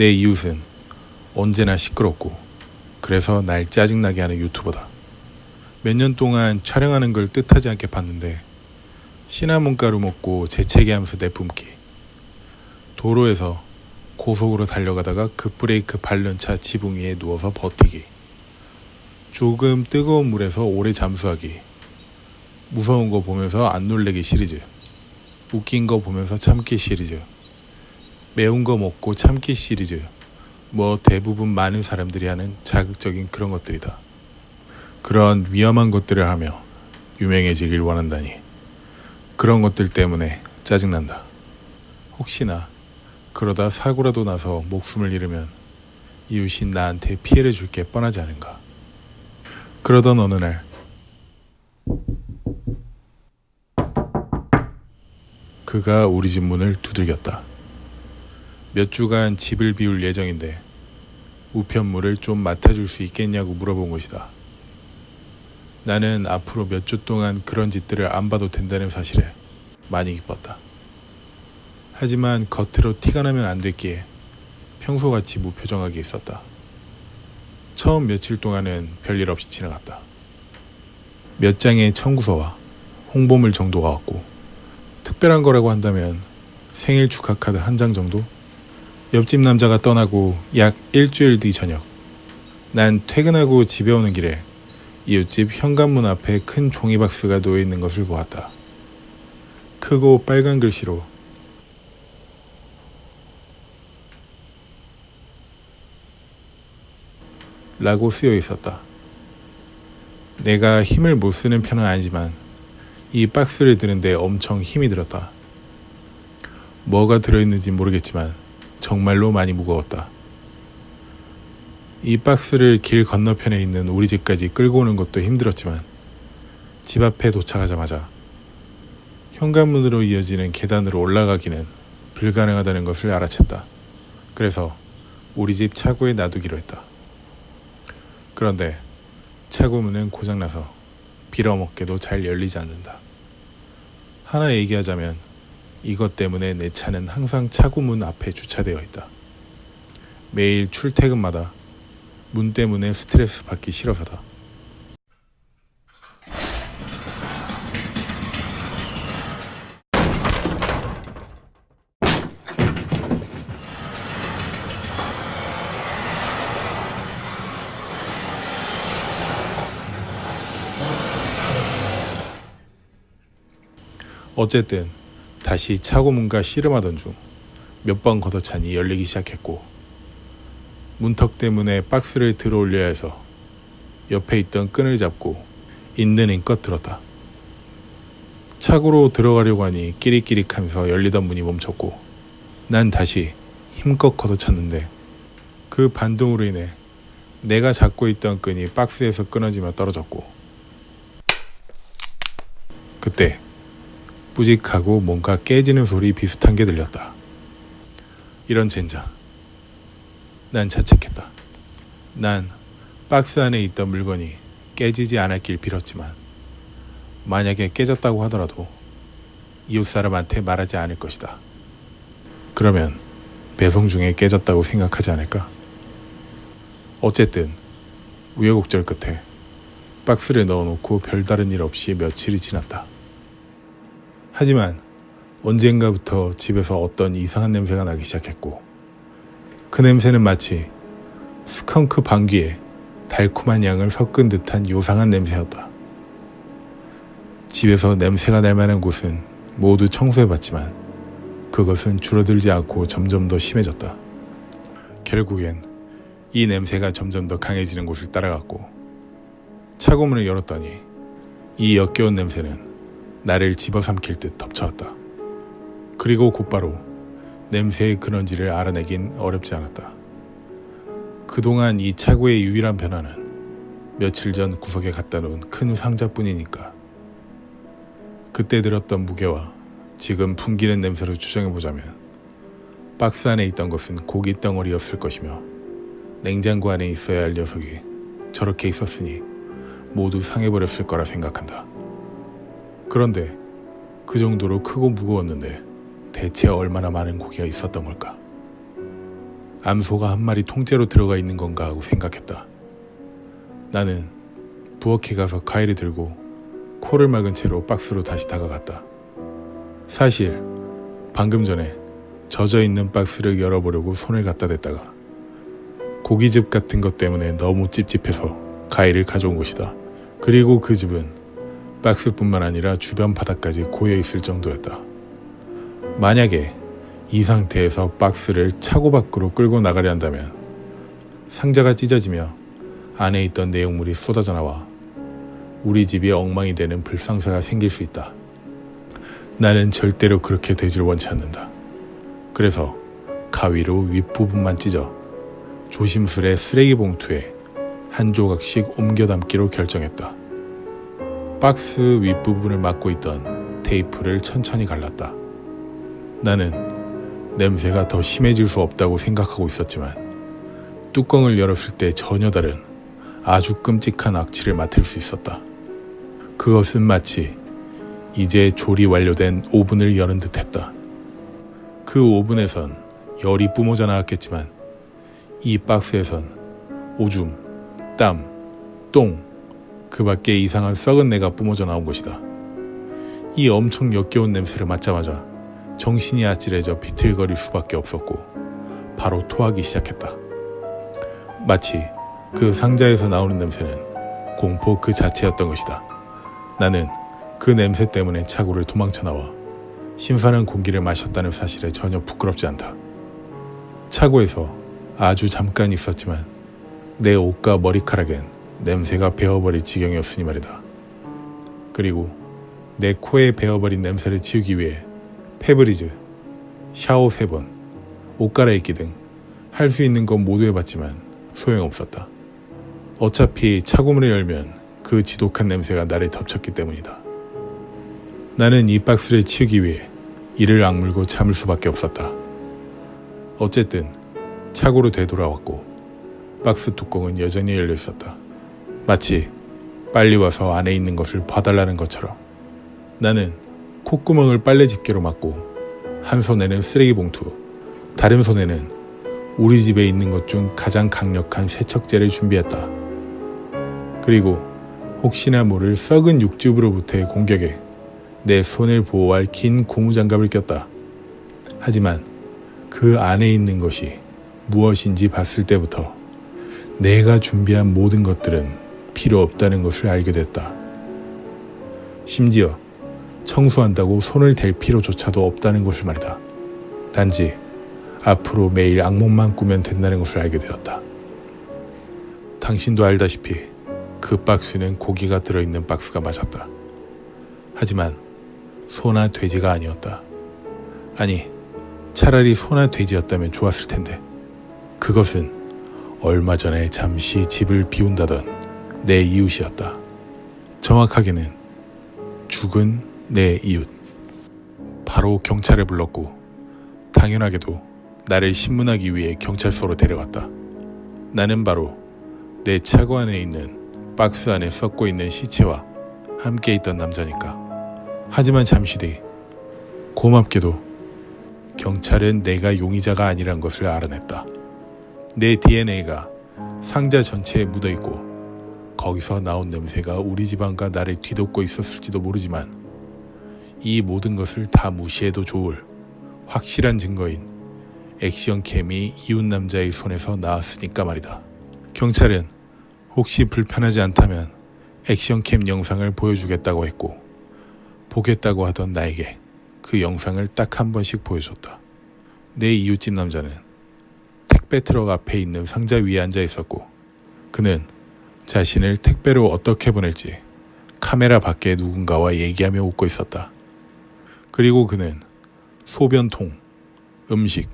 내 이웃은 언제나 시끄럽고 그래서 날 짜증나게 하는 유튜버다. 몇 년 동안 촬영하는 걸 뜻하지 않게 봤는데 시나몬 가루 먹고 재채기하면서 내뿜기, 도로에서 고속으로 달려가다가 급브레이크 밟는 차 지붕 위에 누워서 버티기, 조금 뜨거운 물에서 오래 잠수하기, 무서운 거 보면서 안 놀래기 시리즈, 웃긴 거 보면서 참기 시리즈, 매운 거 먹고 참기 시리즈, 뭐 대부분 많은 사람들이 하는 자극적인 그런 것들이다. 그런 위험한 것들을 하며 유명해지길 원한다니 그런 것들 때문에 짜증난다. 혹시나 그러다 사고라도 나서 목숨을 잃으면 이웃이 나한테 피해를 줄 게 뻔하지 않은가. 그러던 어느 날 그가 우리 집 문을 두들겼다. 몇 주간 집을 비울 예정인데 우편물을 좀 맡아줄 수 있겠냐고 물어본 것이다. 나는 앞으로 몇 주 동안 그런 짓들을 안 봐도 된다는 사실에 많이 기뻤다. 하지만 겉으로 티가 나면 안 됐기에 평소같이 무표정하게 있었다. 처음 며칠 동안은 별일 없이 지나갔다. 몇 장의 청구서와 홍보물 정도가 왔고, 특별한 거라고 한다면 생일 축하 카드 한 장 정도? 옆집 남자가 떠나고 약 일주일 뒤 저녁, 난 퇴근하고 집에 오는 길에 이웃집 현관문 앞에 큰 종이박스가 놓여있는 것을 보았다. 크고 빨간 글씨로 라고 쓰여 있었다. 내가 힘을 못 쓰는 편은 아니지만 이 박스를 드는데 엄청 힘이 들었다. 뭐가 들어있는지 모르겠지만 정말로 많이 무거웠다. 이 박스를 길 건너편에 있는 우리 집까지 끌고 오는 것도 힘들었지만 집 앞에 도착하자마자 현관문으로 이어지는 계단으로 올라가기는 불가능하다는 것을 알아챘다. 그래서 우리 집 차고에 놔두기로 했다. 그런데 차고 문은 고장나서 빌어먹게도 잘 열리지 않는다. 하나 얘기하자면 이것 때문에 내 차는 항상 차고 문 앞에 주차되어 있다. 매일 출퇴근마다 문 때문에 스트레스 받기 싫어서다. 어쨌든 다시 차고문과 씨름하던 중 몇 번 걷어차니 열리기 시작했고, 문턱 때문에 박스를 들어 올려야 해서 옆에 있던 끈을 잡고 있는 힘껏 들었다. 차고로 들어가려고 하니 끼릭끼릭하면서 열리던 문이 멈췄고, 난 다시 힘껏 걷어찼는데 그 반동으로 인해 내가 잡고 있던 끈이 박스에서 끊어지며 떨어졌고, 그때 뿌직하고 뭔가 깨지는 소리 비슷한 게 들렸다. 이런 젠장. 난 자책했다. 난 박스 안에 있던 물건이 깨지지 않았길 빌었지만 만약에 깨졌다고 하더라도 이웃 사람한테 말하지 않을 것이다. 그러면 배송 중에 깨졌다고 생각하지 않을까? 어쨌든 우여곡절 끝에 박스를 넣어놓고 별다른 일 없이 며칠이 지났다. 하지만 언젠가부터 집에서 어떤 이상한 냄새가 나기 시작했고, 그 냄새는 마치 스컹크 방귀에 달콤한 양을 섞은 듯한 요상한 냄새였다. 집에서 냄새가 날 만한 곳은 모두 청소해봤지만 그것은 줄어들지 않고 점점 더 심해졌다. 결국엔 이 냄새가 점점 더 강해지는 곳을 따라갔고, 차고문을 열었더니 이 역겨운 냄새는 나를 집어삼킬 듯 덮쳐왔다. 그리고 곧바로 냄새의 근원지를 알아내긴 어렵지 않았다. 그동안 이 차고의 유일한 변화는 며칠 전 구석에 갖다 놓은 큰 상자뿐이니까. 그때 들었던 무게와 지금 풍기는 냄새로 추정해보자면 박스 안에 있던 것은 고기 덩어리였을 것이며, 냉장고 안에 있어야 할 녀석이 저렇게 있었으니 모두 상해버렸을 거라 생각한다. 그런데 그 정도로 크고 무거웠는데 대체 얼마나 많은 고기가 있었던 걸까? 암소가 한 마리 통째로 들어가 있는 건가 하고 생각했다. 나는 부엌에 가서 과일을 들고 코를 막은 채로 박스로 다시 다가갔다. 사실 방금 전에 젖어있는 박스를 열어보려고 손을 갖다 댔다가 고깃즙 같은 것 때문에 너무 찝찝해서 과일을 가져온 것이다. 그리고 그 즙은 박스뿐만 아니라 주변 바닥까지 고여있을 정도였다. 만약에 이 상태에서 박스를 차고 밖으로 끌고 나가려 한다면 상자가 찢어지며 안에 있던 내용물이 쏟아져 나와 우리 집이 엉망이 되는 불상사가 생길 수 있다. 나는 절대로 그렇게 되지를 원치 않는다. 그래서 가위로 윗부분만 찢어 조심스레 쓰레기 봉투에 한 조각씩 옮겨 담기로 결정했다. 박스 윗부분을 막고 있던 테이프를 천천히 갈랐다. 나는 냄새가 더 심해질 수 없다고 생각하고 있었지만 뚜껑을 열었을 때 전혀 다른 아주 끔찍한 악취를 맡을 수 있었다. 그것은 마치 이제 조리 완료된 오븐을 여는 듯했다. 그 오븐에선 열이 뿜어져 나왔겠지만 이 박스에선 오줌, 땀, 똥, 그 밖에 이상한 썩은 내가 뿜어져 나온 것이다. 이 엄청 역겨운 냄새를 맡자마자 정신이 아찔해져 비틀거릴 수밖에 없었고 바로 토하기 시작했다. 마치 그 상자에서 나오는 냄새는 공포 그 자체였던 것이다. 나는 그 냄새 때문에 차고를 도망쳐 나와 신선한 공기를 마셨다는 사실에 전혀 부끄럽지 않다. 차고에서 아주 잠깐 있었지만 내 옷과 머리카락엔 냄새가 배어버릴 지경이었으니 말이다. 그리고 내 코에 배어버린 냄새를 지우기 위해 페브리즈, 샤워 3번, 옷 갈아입기 등 할 수 있는 건 모두 해봤지만 소용없었다. 어차피 차고문을 열면 그 지독한 냄새가 나를 덮쳤기 때문이다. 나는 이 박스를 치우기 위해 이를 악물고 참을 수밖에 없었다. 어쨌든 차고로 되돌아왔고 박스 뚜껑은 여전히 열려 있었다. 마치 빨리 와서 안에 있는 것을 봐달라는 것처럼. 나는 콧구멍을 빨래 집게로 막고 한 손에는 쓰레기 봉투, 다른 손에는 우리 집에 있는 것 중 가장 강력한 세척제를 준비했다. 그리고 혹시나 모를 썩은 육즙으로부터의 공격에 내 손을 보호할 긴 고무장갑을 꼈다. 하지만 그 안에 있는 것이 무엇인지 봤을 때부터 내가 준비한 모든 것들은 필요 없다는 것을 알게 됐다. 심지어 청소한다고 손을 댈 필요조차도 없다는 것을 말이다. 단지 앞으로 매일 악몽만 꾸면 된다는 것을 알게 되었다. 당신도 알다시피 그 박스는 고기가 들어있는 박스가 맞았다. 하지만 소나 돼지가 아니었다. 아니, 차라리 소나 돼지였다면 좋았을 텐데 그것은 얼마 전에 잠시 집을 비운다던 내 이웃이었다. 정확하게는 죽은 내 이웃. 바로 경찰을 불렀고 당연하게도 나를 신문하기 위해 경찰서로 데려갔다. 나는 바로 내 차고 안에 있는 박스 안에 썩고 있는 시체와 함께 있던 남자니까. 하지만 잠시 뒤 고맙게도 경찰은 내가 용의자가 아니란 것을 알아냈다. 내 DNA가 상자 전체에 묻어있고 거기서 나온 냄새가 우리 집안과 나를 뒤덮고 있었을지도 모르지만 이 모든 것을 다 무시해도 좋을 확실한 증거인 액션캠이 이웃 남자의 손에서 나왔으니까 말이다. 경찰은 혹시 불편하지 않다면 액션캠 영상을 보여주겠다고 했고 보겠다고 하던 나에게 그 영상을 딱 한 번씩 보여줬다. 내 이웃집 남자는 택배 트럭 앞에 있는 상자 위에 앉아 있었고 그는 자신을 택배로 어떻게 보낼지 카메라 밖에 누군가와 얘기하며 웃고 있었다. 그리고 그는 소변통, 음식,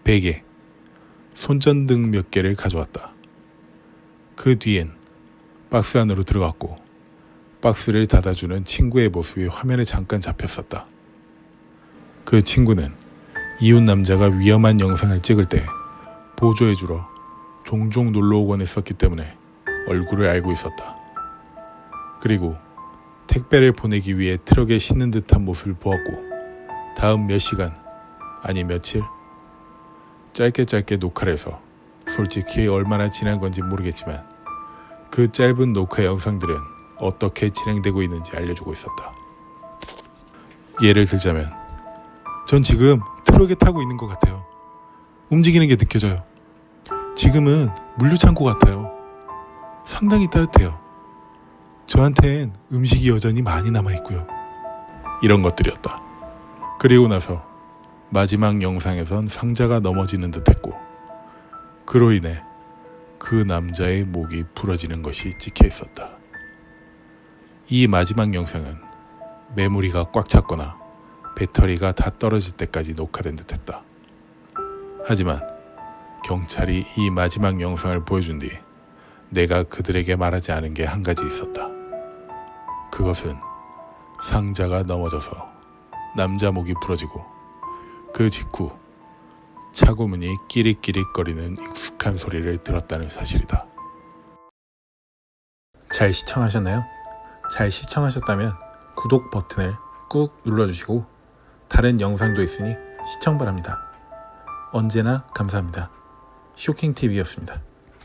베개, 손전등 몇 개를 가져왔다. 그 뒤엔 박스 안으로 들어갔고 박스를 닫아주는 친구의 모습이 화면에 잠깐 잡혔었다. 그 친구는 이웃 남자가 위험한 영상을 찍을 때 보조해주러 종종 놀러오곤 했었기 때문에 얼굴을 알고 있었다. 그리고 택배를 보내기 위해 트럭에 싣는 듯한 모습을 보았고 다음 몇 시간, 아니 며칠, 짧게 녹화를 해서 솔직히 얼마나 지난 건지 모르겠지만 그 짧은 녹화 영상들은 어떻게 진행되고 있는지 알려주고 있었다. 예를 들자면 전 지금 트럭에 타고 있는 것 같아요. 움직이는 게 느껴져요. 지금은 물류창고 같아요. 상당히 따뜻해요. 저한텐 음식이 여전히 많이 남아있고요. 이런 것들이었다. 그리고 나서 마지막 영상에선 상자가 넘어지는 듯했고 그로 인해 그 남자의 목이 부러지는 것이 찍혀 있었다. 이 마지막 영상은 메모리가 꽉 찼거나 배터리가 다 떨어질 때까지 녹화된 듯했다. 하지만 경찰이 이 마지막 영상을 보여준 뒤 내가 그들에게 말하지 않은 게 한 가지 있었다. 그것은 상자가 넘어져서 남자 목이 부러지고 그 직후 차고문이 끼릭끼릭거리는 익숙한 소리를 들었다는 사실이다. 잘 시청하셨나요? 잘 시청하셨다면 구독 버튼을 꾹 눌러주시고 다른 영상도 있으니 시청 바랍니다. 언제나 감사합니다. 쇼킹TV였습니다.